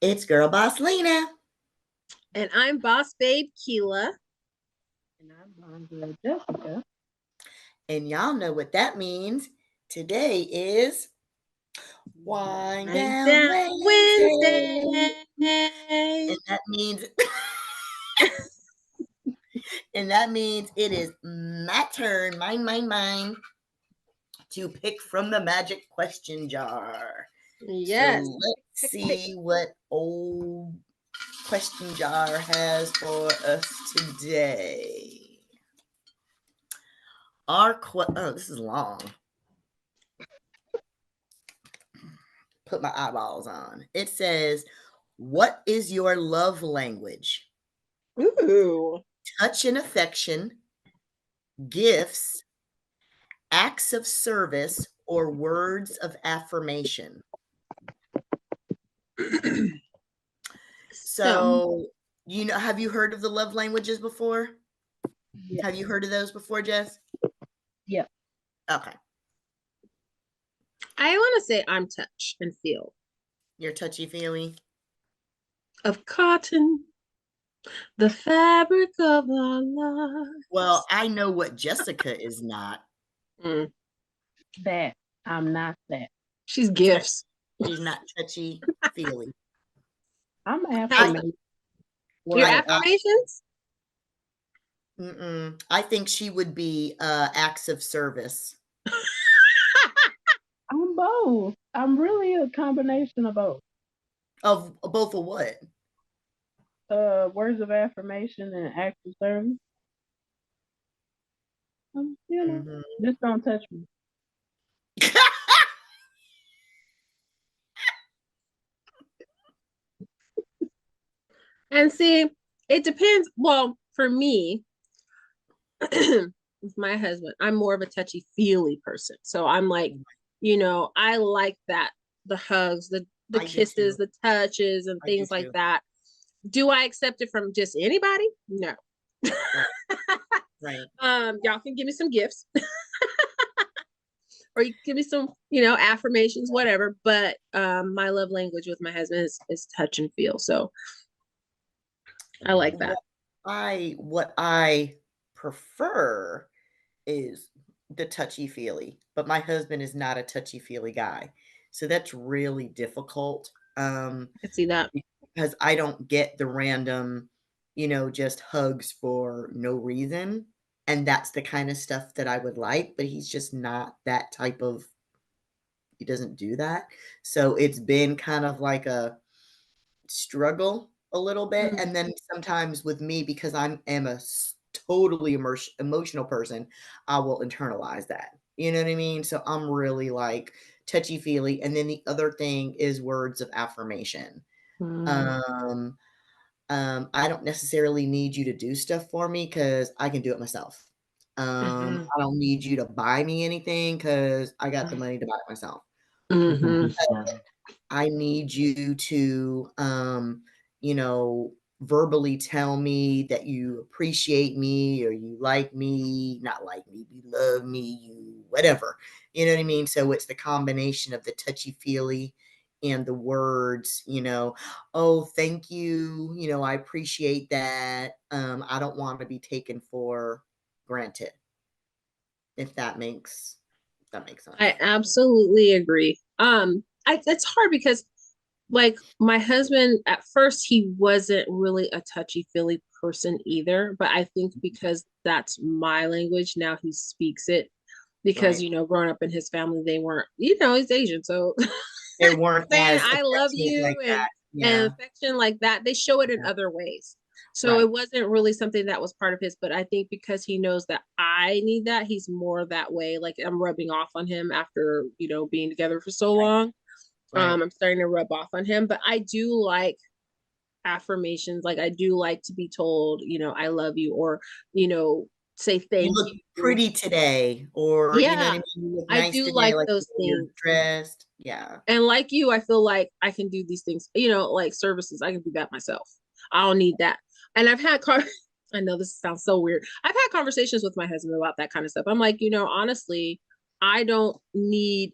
It's Girl Boss Lena. And I'm Boss Babe Keela. And I'm BondGirl Jessica. And y'all know what that means. Today is Whine Down Wednesdays. And that means it is my turn, mine, to pick from the magic question jar. Yes. So let's see what old question jar has for us today. This is long. Put my eyeballs on. It says, what is your love language? Ooh. Touch and affection, gifts, acts of service, or words of affirmation? So, have you heard of the love languages before? Yeah. Have you heard of those before, Jess? Yeah. Okay. I want to say I'm touch and feel. You're touchy-feely? Of cotton, the fabric of our lives. Well, I know what Jessica is not. That. I'm not that. She's gifts. She's not touchy-feely. I'm affirmation. Your affirmations? I think she would be acts of service. I'm both. I'm really a combination of both. Of both of what? Words of affirmation and acts of service. Just don't touch me. And see, it depends. Well, for me, with my husband, I'm more of a touchy-feely person. So I'm like, I like that, the hugs, the kisses, the touches, and things like that. Do I accept it from just anybody? No. Right. Y'all can give me some gifts. Or you can give me some, affirmations, whatever. But my love language with my husband is touch and feel. So I like that. What I prefer is the touchy-feely, but my husband is not a touchy-feely guy. So that's really difficult. I can see that. Because I don't get the random, just hugs for no reason. And that's the kind of stuff that I would like, but he's just not that type of, he doesn't do that. So it's been kind of like a struggle a little bit. Mm-hmm. And then sometimes with me, because I am a totally emotional person, I will internalize that. You know what I mean? So I'm really like touchy-feely. And then the other thing is words of affirmation. I don't necessarily need you to do stuff for me because I can do it myself. I don't need you to buy me anything because I got the money to buy it myself. I need you to, verbally tell me that you appreciate me or you like me, not like me, you love me, you whatever. You know what I mean? So it's the combination of the touchy-feely and the words, oh, thank you, I appreciate that. I don't want to be taken for granted. If that makes sense. I absolutely agree. It's hard because like my husband at first he wasn't really a touchy-feely person either, but I think because that's my language now he speaks it because right. Growing up in his family they weren't, he's Asian, so they weren't saying I love you like and affection like that. They show it in other ways. So it wasn't really something that was part of his, but I think because he knows that I need that, he's more that way. Like I'm rubbing off on him after, being together for so long. I'm starting to rub off on him, but I do like affirmations. Like I do like to be told, I love you, or, say thank you. Look pretty today, or yeah, you know what I mean? You look nice I do today, like those you're things. dressed. Yeah. And like you, I feel like I can do these things, like services. I can do that myself. I don't need that. And I've had I know this sounds so weird. I've had conversations with my husband about that kind of stuff. I'm like, honestly, I don't need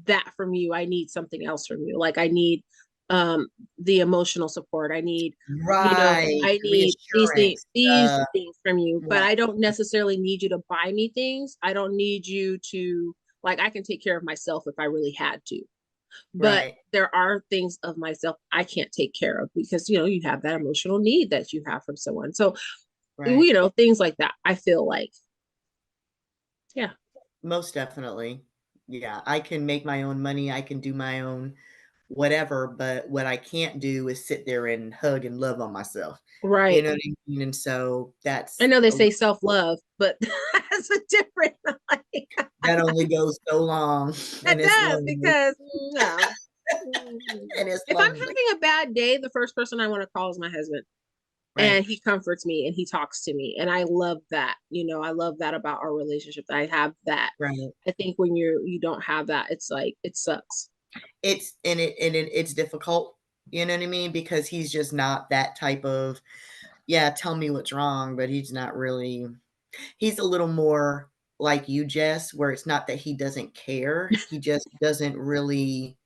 that from you. I need something else from you. Like I need the emotional support. I need, right, I need reassurance. these things from you, but Right, I don't necessarily need you to buy me things. I don't need you to, like, I can take care of myself if I really had to. But right, there are things of myself I can't take care of because, you have that emotional need that you have from someone. So, right. things like that. I feel like, yeah. Most definitely. Yeah, I can make my own money. I can do my own whatever, but what I can't do is sit there and hug and love on myself. You Right. know what I mean? And so I that's know they a say self-love, but that's a different, like, that only goes so long, that and it's does lonely, because no. and it's If I'm lonely. having a bad day, the first person I want to call is my husband. Right, And he comforts me and he talks to me. And I love that. I love that about our relationship. That I have that. right. I think when you don't have that, it's like it sucks. It's difficult, you know what I mean? Because he's just not that type of, yeah, tell me what's wrong, but he's not really he's a little more like you, Jess, where it's not that he doesn't care, he just doesn't really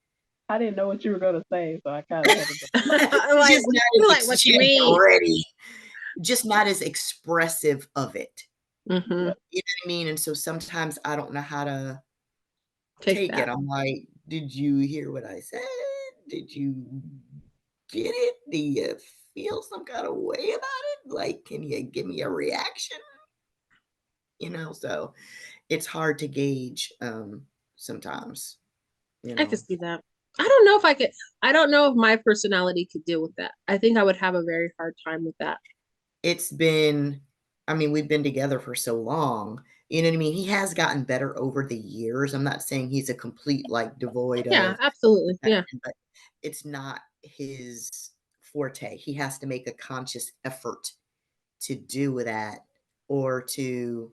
I didn't know what you were gonna say, so I kind of had to go. he's Like just not you're as like, what you mean? ready, just not as expressive of it. Mm-hmm. You know what I mean? And so sometimes I don't know how to Take take it. that. I'm like, "Did you hear what I said? Did you get it? Do you feel some kind of way about it? Like, can you give me a reaction?" So it's hard to gauge, sometimes, you I could know? see that. I don't know if I could. I don't know if my personality could deal with that. I think I would have a very hard time with that. It's been I mean, we've been together for so long, you know what I mean? He has gotten better over the years. I'm not saying he's a complete, like, devoid Yeah, of absolutely. Yeah. affection, but it's not his forte. He has to make a conscious effort to do that or to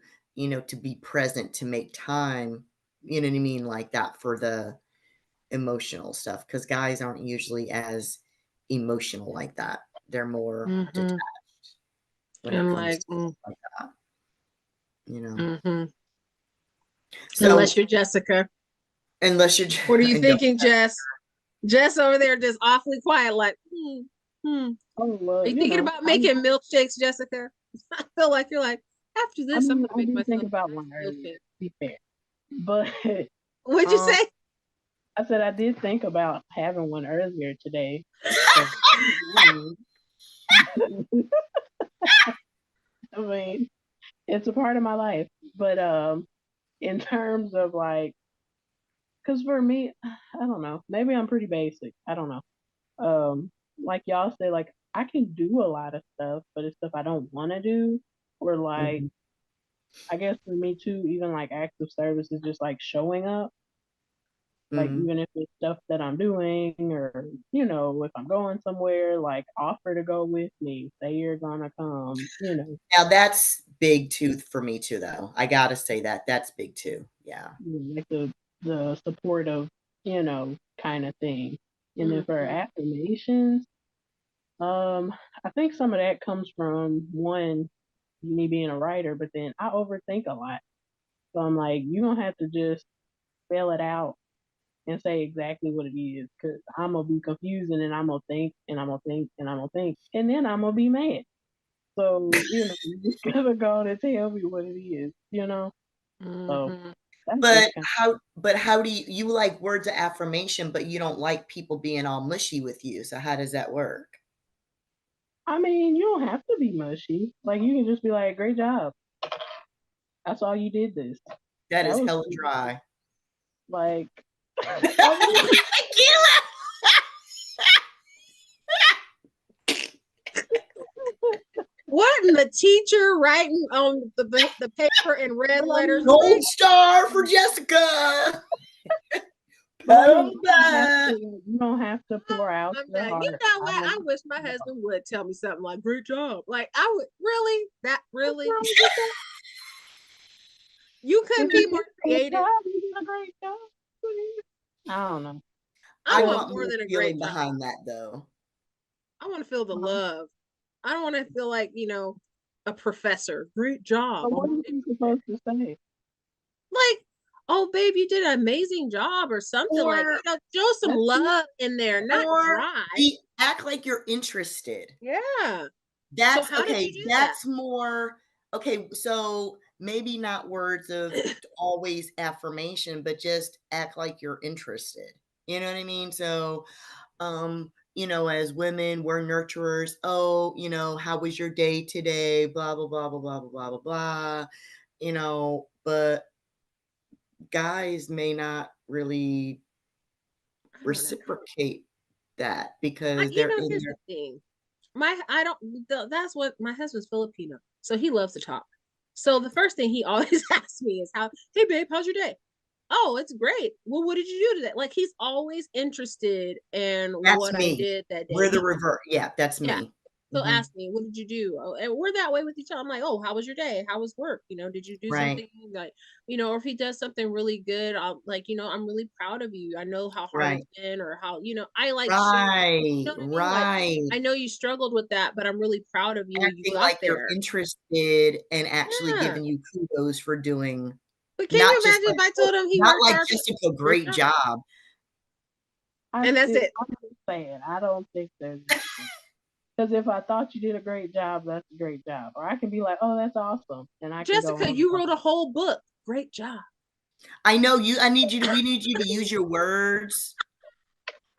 be present, to make time, you know what I mean, like that for the emotional stuff. Because guys aren't usually as emotional like that. They're more detached Mm-hmm. when it And comes like, to stuff like that, you know. mm-hmm. So Unless you're Jessica. unless you're What are you and don't thinking, Jess? Jess over there just awfully quiet, like, hmm. Oh Are well, you thinking about I'm. making milkshakes, Jessica? I feel like you're like, after I this, I'm mean, gonna I make did think myself about one a nice earlier. milkshake. To be fair, but What'd you um, say? I said I did think about having one earlier today. So, I mean, it's a part of my life. But in terms of like, because for me, I don't know. Maybe I'm pretty basic. I don't know. Like y'all say, like I can do a lot of stuff, but it's stuff I don't want to do. Or like, Mhm, I guess for me too, even like active service is just like showing up. Like mhm. even if it's stuff that I'm doing, or if I'm going somewhere, like offer to go with me, say you're gonna come. Now that's big too for me too, though. I gotta say that that's big too. Yeah. like the supportive, kind of thing. And then for Mm-hmm. affirmations, I think some of that comes from one, me being a writer, but then I overthink a lot. So I'm like, you don't have to just spell it out and say exactly what it is, because I'm gonna be confused, and then I'm gonna think and I'm gonna think and I'm gonna think, and then I'm gonna be mad. So you just gotta go on and tell me what it is. So Mm-hmm. that's just But kind how do you like words of affirmation, but you don't like people being all mushy with you. So how does that work? I mean, you don't have to be mushy. Like you can just be like, "Great job. That's all you did this. That That is was hella pretty good." dry. Like, I mean, I can't Wasn't the teacher writing on the paper in red but I letters? mean, Gold star for Jessica. but Pat I on mean, the back. you don't have to pour out I'm your done. You heart. know I what? don't. I wish my husband would tell me something like, "Great job." Like I would really, that What's really, wrong with that? you If couldn't be you more did a good creative. job, you did a great job. I don't know. I I But want want more more than a great feeling job. behind that though. I want to feel the um, love. I don't want to feel like, a professor. Great job. so what are you supposed to say? Like, oh, babe, you did an amazing job or something like, Or show some love in there, not or dry. act like you're interested. Yeah. So That's how did you okay, do that? that's more okay, so maybe not words of always affirmation, but just act like you're interested. You know what I mean? So, as women, we're nurturers. Oh, how was your day today? Blah, blah, blah, blah, blah, blah, blah, blah, blah. But guys may not really I don't know. reciprocate that because they're in Here's the their thing. I don't, that's what my husband's Filipino. So he loves to talk. So the first thing he always asks me is hey babe, how's your day? Oh, it's great. Well, what did you do today? Like he's always interested in that's what I me. did that We're day. the revert. Yeah, that's Yeah. me. So Mhm. ask me, what did you do? Oh, and we're that way with each other. I'm like, oh, how was your day? How was work? Did you do Right, something like, or if he does something really good, I'll like, I'm really proud of you. I know how hard it's right, been or how, I like sharing, right, what I mean? Like, right. I know you struggled with that, but I'm really proud of you. You Acting got like you're there. interested and actually Yeah. giving you kudos for doing But can you not just imagine if like, I "Oh," told him he not worked like hard? Jessica, Great great job. job. And that's it. I'm just saying, I don't think there's because if I thought you did a great job, that's a great job. Or I can be like, oh, that's awesome, and I can go Jessica, on. you wrote a whole book. Great job. I know we need you to use your words.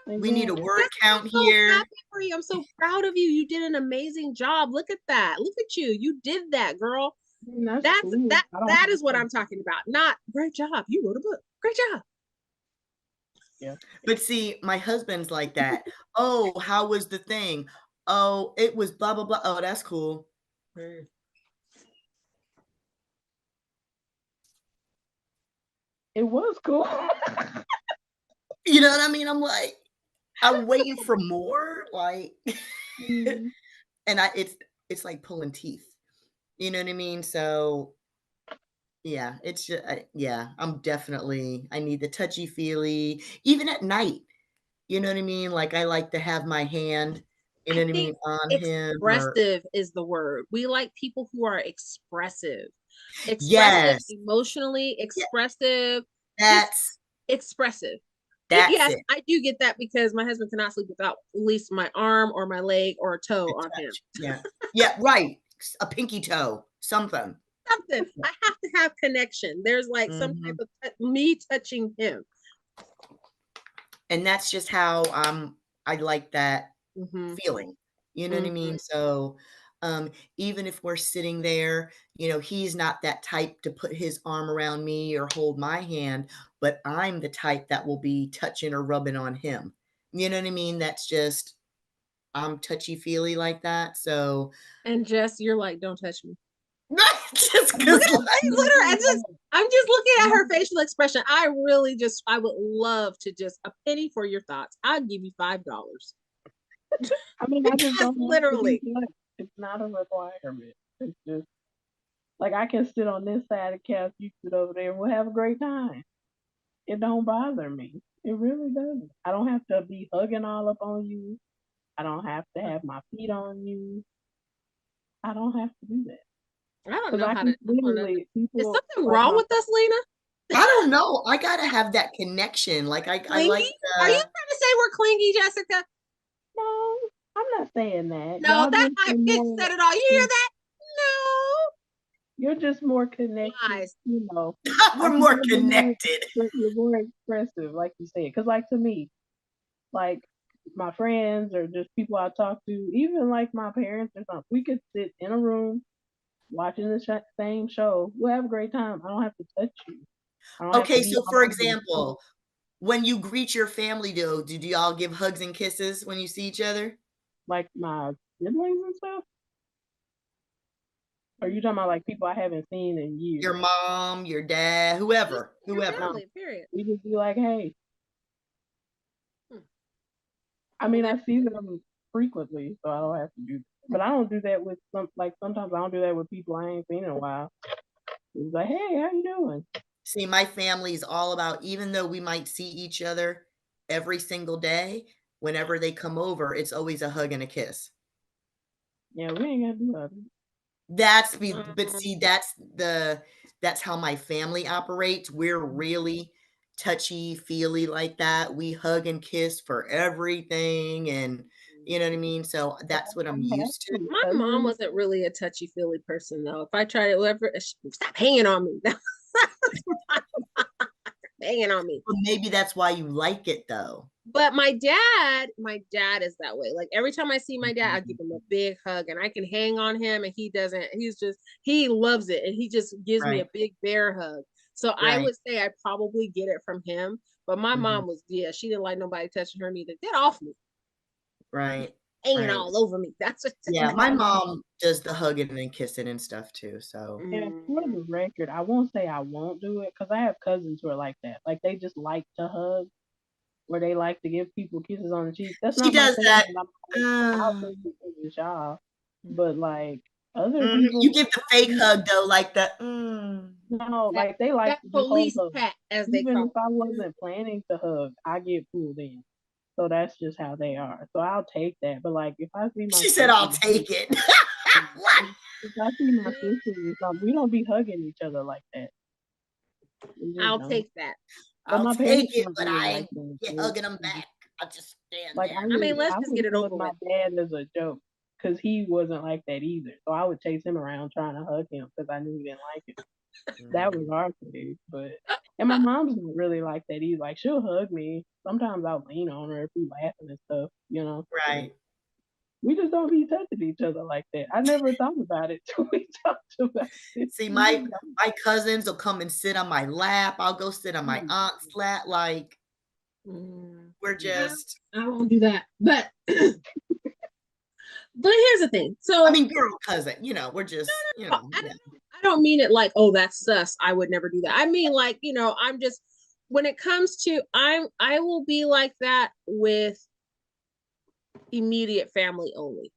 We need a Exactly. word Jessica, I'm count so here. happy for you. I'm so proud of you. You did an amazing job. Look at that. Look at you. You did that, girl. I mean, that's That's cool. that I don't that have is what to. I'm talking about. Not great job. You wrote a book. Great job. Yeah. But see, my husband's like that. "Oh, how was the thing? Oh, it was blah, blah, blah. Oh, that's cool." Mm. It was cool. You know what I mean? I'm like, I'm waiting for more, like, Mm. and it's like pulling teeth. You know what I mean? So yeah, it's just, yeah, I need the touchy feely, even at night. You know what I mean? Like I like to have my hand, you know I what I think mean, on him or expressive is the word. We like people who are expressive. Expressive yes, emotionally, yeah, expressive, just that's expressive. that's Yes, it. I do get that because my husband cannot sleep without at least my arm or my leg or a toe The on him. touch. Yeah. Yeah, right. A pinky toe, something. Something. I have to have connection. There's like some type Mhm. of me touching him. And that's just how I like that Mm-hmm. feeling. You know what I Mm-hmm. mean? So even if we're sitting there, he's not that type to put his arm around me or hold my hand, but I'm the type that will be touching or rubbing on him. You know what I mean? That's just I'm touchy feely like that. So And Jess, you're like, don't touch me. just Look because at literally, I'm just looking at her facial expression. I would love to just a penny for your thoughts. I'd give you $5. I mean, I just Because don't have to be literally, touched. It's not a requirement. It's just like I can sit on this side of the couch, you sit over there, and we'll have a great time. It don't bother me. It really doesn't. I don't have to be hugging all up on you. I don't have to have my feet on you. I don't have to do that I don't because know I how to. can I don't know. literally Is people something like wrong my with us, Lena? I don't know. I gotta have that connection. Like I Clingy? like Are you the trying to say we're clingy, Jessica? no. I'm not saying that. No, Y'all that just high are pitch more. said it all. You hear that? You're just more No connected. lies. we're I can more tell connected. you're more expressive, like you said. Because like to me, like my friends or just people I talk to, even like my parents or something, we could sit in a room watching the same show. We'll have a great time. I don't have to touch you. I don't have to Okay, be so all for over your face. example, when you greet your family, do y'all give hugs and kisses when you see each other? Like my siblings and stuff. Are you talking about like people I haven't seen in Your years? mom, your dad, Just whoever, your whoever. No, family, period. we just be like, hey. Hmm. I Well, mean, there I see them frequently, so I don't have to do that. But I don't do that with sometimes I don't do that with people I ain't seen in a while. It's like, hey, how you doing? See, my family is all about, even though we might see each other every single day, whenever they come over, it's always a hug and a kiss. Yeah, we ain't gotta do that. That's be, but um, see, that's the that's how my family operates. We're really touchy feely like that. We hug and kiss for everything, and you know what I mean? So that's what I'm I have used to. some My mom cousins. wasn't really a touchy-feely person though. If I tried it, whoever stop hanging on me. Hanging on me. But maybe that's why you like it though. But my dad is that way. Like every time I see my dad, I give him a big hug and I can hang on him and he doesn't, he loves it and he just gives me a Right, big bear hug. So I right. would say I probably get it from him. But my Mhm. mom was, yeah, she didn't like nobody touching her neither. Get off me, Right, hanging right. all over me. That's what Yeah, my mom does the hugging and kissing and stuff too, so And for mm, the record, I won't say I won't do it because I have cousins who are like that. Like they just like to hug or they like to give people kisses on the cheek. That's she not my does thing, that. but I'll Uh, take it as y'all. But like other you people, give the fake mm, hug though, like the no, that like they like that to just hold police hug. pat, as they Even if call I it. wasn't planning to hug, I get pulled in. So that's just how they are. So I'll take that. But like if I see my she said, "I'll sister, take it." What? if I see my sister or something, we don't be hugging each other like that. We just I'll don't. take that. But I'll my take parents it, weren't but really I like ain't that. get hugging them back. I'll just stand Like I there. I would mean, let's I just would get it hug over my with. dad as a joke because he wasn't like that either. So I would chase him around trying to hug him because I knew he didn't like it. That was Mm, our thing. But and my mom's not really like that either. Like she'll hug me. Sometimes I'll lean on her if we laughing and stuff, you know. But right. we just don't be touching each other like that. I never thought about it till we talked about it. See, my cousins will come and sit on my lap. I'll go sit on my Mm, aunt's lap. Like Mm, we're mm, just. I won't do that. But here's the thing. I So mean, girl, cousin. We're just. no, Yeah. I don't mean it like, oh, that's sus. I would never do that. I mean, like, I'm just, when it comes to, I will be like that with immediate family only.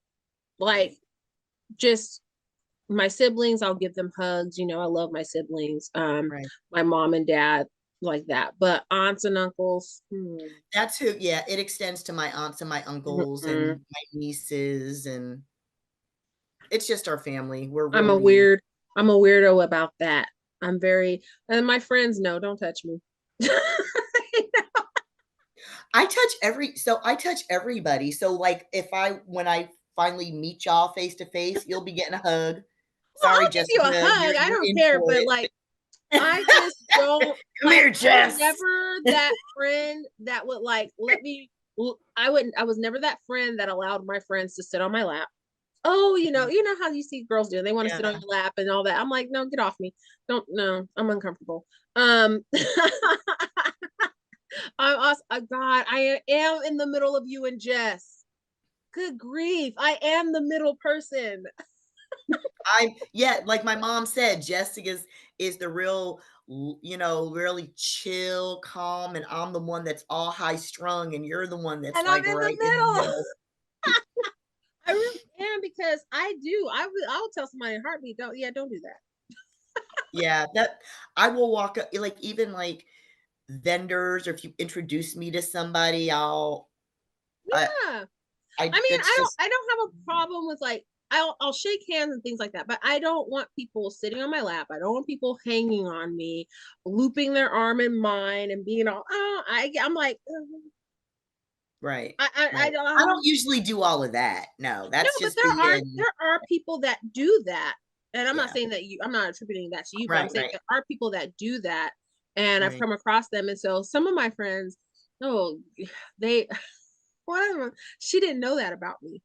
Like, just my siblings, I'll give them hugs. I love my siblings. Right. My mom and dad, like that. But aunts and uncles, That's who. Yeah, it extends to my aunts and my uncles mm-mm. and my nieces, and it's just our family. We're I'm a really. weird, I'm a weirdo about that. I'm very, and my friends know, don't touch me. I touch everybody. So like when I finally meet y'all face to face, you'll be getting a hug. Well, Sorry, I'll give you a Jessica, hug. I you're don't in care, for but it. like, I just don't Come like. here, I was Jess. never that friend that would like let me. I wouldn't. I was never that friend that allowed my friends to sit on my lap. Oh, you know how you see girls do. They want to sit on Yeah. your lap and all that. I'm like, no, get off me. Don't. No, I'm uncomfortable. I'm also, God, I am in the middle of you and Jess. Good grief, I am the middle person. Yeah, like my mom said, is the real, really chill, calm, and I'm the one that's all high strung, and you're the one that's And I'm like in right the in the middle. middle. I really am because I do. I will tell somebody in a heartbeat, don't do that. Yeah, that I will walk up, like even like vendors, or if you introduce me to somebody, I, Yeah. I I mean, that's just I don't have a problem with like I'll shake hands and things like that, but I don't want people sitting on my lap. I don't want people hanging on me, looping their arm in mine and being all I'm like right, I right. don't I don't usually do all of that. No, no, that's but just being. there are people that do that. And I'm not Yeah, saying that I'm not attributing that to you, but I'm right, saying right, there are people that do that. And I've right. come across them. And so some of my friends, oh, they one of them, she didn't know that about me.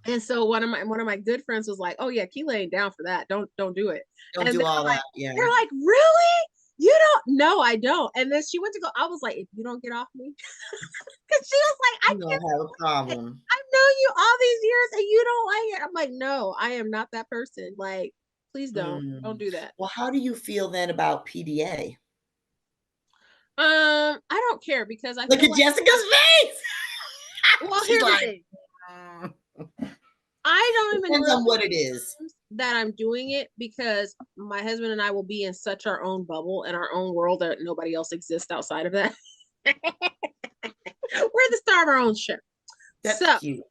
And so one of my good friends was like, "Oh yeah, Keela ain't down for that. Don't do it." Don't And do all that. Yeah, they're like, "Really? You don't?" No, I don't. And then she went to go. I was like, "If you don't get off me," because she was like, "I you don't can't have a believe it. problem. I've known you all these years and you don't like it." I'm like, "No, I am not that person. Like, please don't Mm. do that." Well, how do you feel then about PDA? I don't care because I Look feel at like Jessica's face. well, She's here's the like, thing. mm. I don't even Depends on realize what it is. that I'm doing it because my husband and I will be in such our own bubble and our own world that nobody else exists outside of that. We're the star of our own show. That's So cute.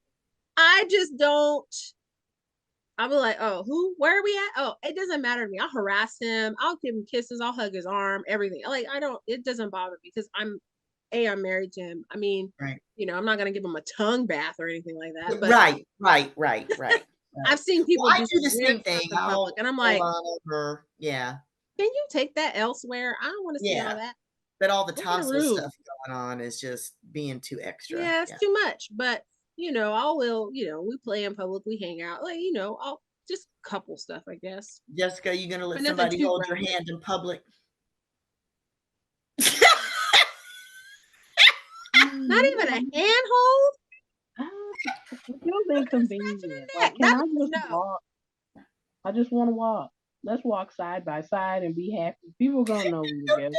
I just don't, I'll be like, oh, where are we at? Oh, it doesn't matter to me. I'll harass him. I'll give him kisses. I'll hug his arm, everything. Like, it doesn't bother me because I'm married to him. I mean, Right. I'm not going to give him a tongue bath or anything like that. But Right. I've seen Well, people I do do the some weird same stuff thing. in public, and I'm Hold like, on over. Yeah. can you take that elsewhere? I don't want to see all that. But all the Go in the tonsil room. stuff going on is just being too extra. Yeah, it's too much. But I will. We play in public, we hang out. Like, I'll just couple stuff, I guess. Jessica, you gonna let But nothing somebody too hold your graphic. hand in public? Not even a handhold. It feels inconvenient. Like, can I just walk? I just want to walk. Let's walk side by side and be happy. People gonna know we together.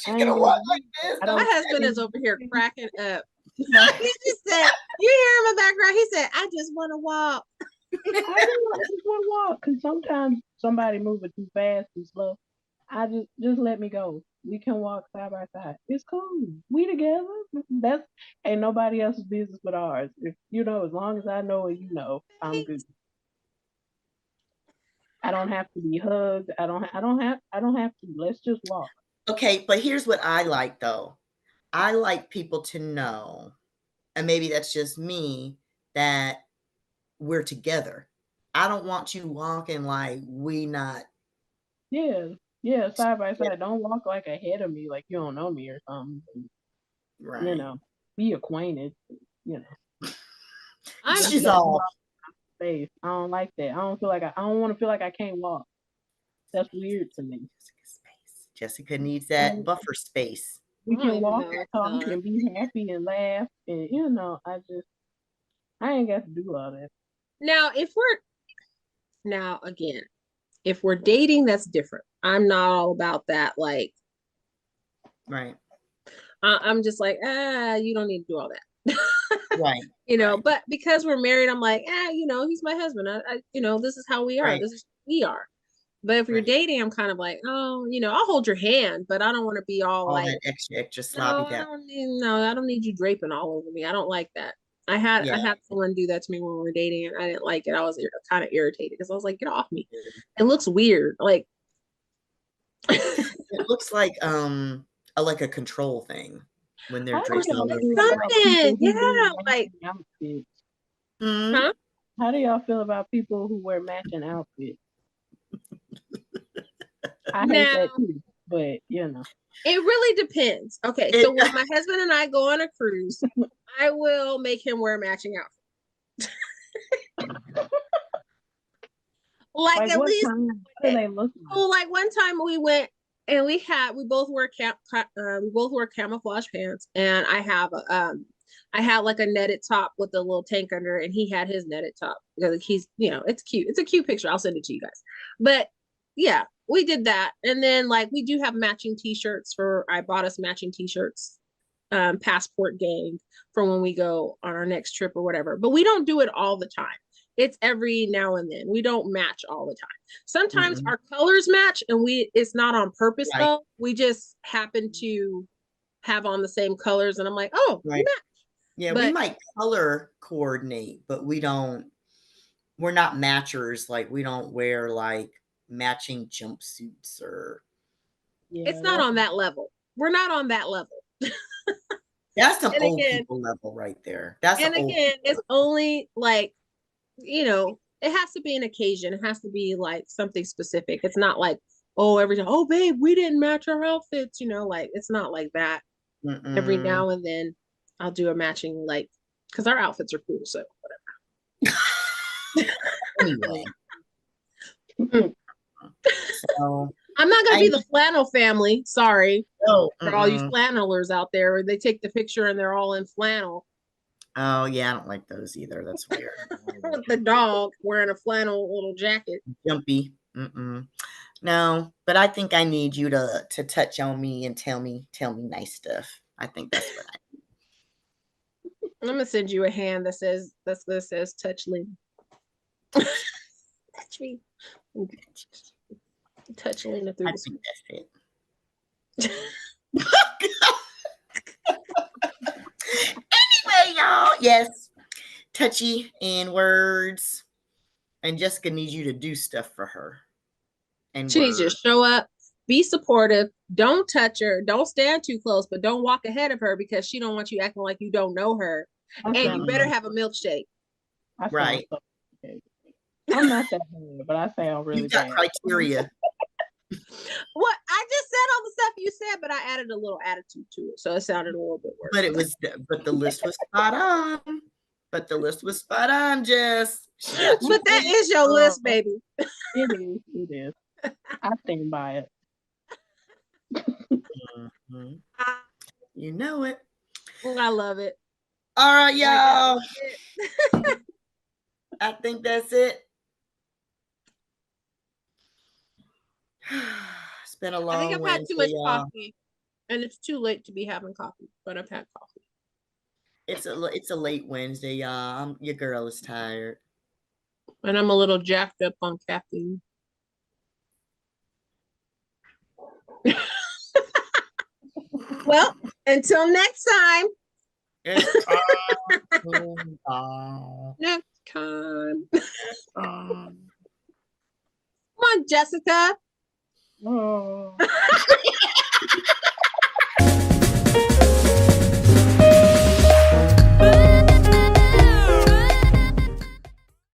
She's gonna walk like this. My husband is over here cracking up. He just said, you hear him in the background? He said, I just want to walk. I just want to walk because sometimes somebody moving too fast, too slow. I just let me go. We can walk side by side. It's cool. We together. That's ain't nobody else's business but ours. If as long as I know and I'm good. I don't have to be hugged. I don't have to. Let's just walk. Okay, but here's what I like though. I like people to know, and maybe that's just me, that we're together. I don't want you walking like we not. Yeah, side by side. Don't walk like ahead of me like you don't know me or something. Right. Be acquainted. She's all space. I don't like that. I don't want to feel like I can't walk. That's weird to me. Jessica needs that buffer space. We can walk and talk and be happy and laugh and I ain't got to do all that. Now again, if we're dating, that's different. I'm not all about that. Like, right. I'm just like, you don't need to do all that. Right. But because we're married, I'm like, he's my husband. This is how we are. Right. This is who we are. But if you're dating, I'm kind of like, oh, I'll hold your hand, but I don't want to be all like that extra sloppy. I don't need you draping all over me. I don't like that. I had someone do that to me when we were dating, and I didn't like it. I was kind of irritated because I was like, get off me. It looks weird. Like it looks like a control thing when they're draped all over. Yeah, like outfits. Huh? How do y'all feel about people who wear matching outfits? I hate that too, but it really depends. Okay, so when my husband and I go on a cruise, I will make him wear matching outfits. like at least what do they look like? Oh, like one time we went and we both wore camouflage pants, and I had like a netted top with a little tank under it, and he had his netted top because he's it's cute. It's a cute picture. I'll send it to you guys. But yeah, we did that, and then like we do have matching t-shirts I bought us matching t-shirts, passport gang, for when we go on our next trip or whatever. But we don't do it all the time. It's every now and then. We don't match all the time. Sometimes our colors match, and it's not on purpose though. We just happen to have on the same colors, and I'm like, oh, we match. Yeah, we might color coordinate, but we're not matchers. Like we don't wear like matching jumpsuits or. Yeah, it's not on that level. We're not on that level. That's some old people level right there. That's it's only like, it has to be an occasion. It has to be like something specific. It's not like, oh, every time, oh, babe, we didn't match our outfits. Like it's not like that. Every now and then I'll do a matching, like, because our outfits are cool. So whatever. Anyway. So, I'm not gonna be the flannel family. Sorry, for all you flannelers out there, where they take the picture and they're all in flannel. Oh yeah, I don't like those either. That's weird. The dog wearing a flannel little jacket. Jumpy. No, but I think I need you to touch on me and tell me nice stuff. I think that's what I need. I'm gonna send you a hand that says touch Lynn. Touch me. Touch Lena through the screen. That's it. Anyway, y'all, yes. touchy in words, and Jessica needs you to do stuff for her. And she needs to show up, be supportive, don't touch her, don't stand too close, but don't walk ahead of her because she don't want you acting like you don't know her. And you better have a milkshake. Right. I'm not that bad, but I sound really You got bad. criteria. What I just said all the stuff you said, but I added a little attitude to it, so it sounded a little bit worse. But the list was spot on. But the list was spot on, Jess. But that is your list, baby. It is. I stand by it. Mm-hmm. You know it. I love it. All right, y'all. I think that's it. It's been a long I think I've Wednesday, had too much coffee, and it's too late to be having coffee, but I've had coffee. It's a late Wednesday, y'all. Your girl is tired. And I'm a little jacked up on caffeine. Well, until next time. Next time. Come on, Jessica. Oh.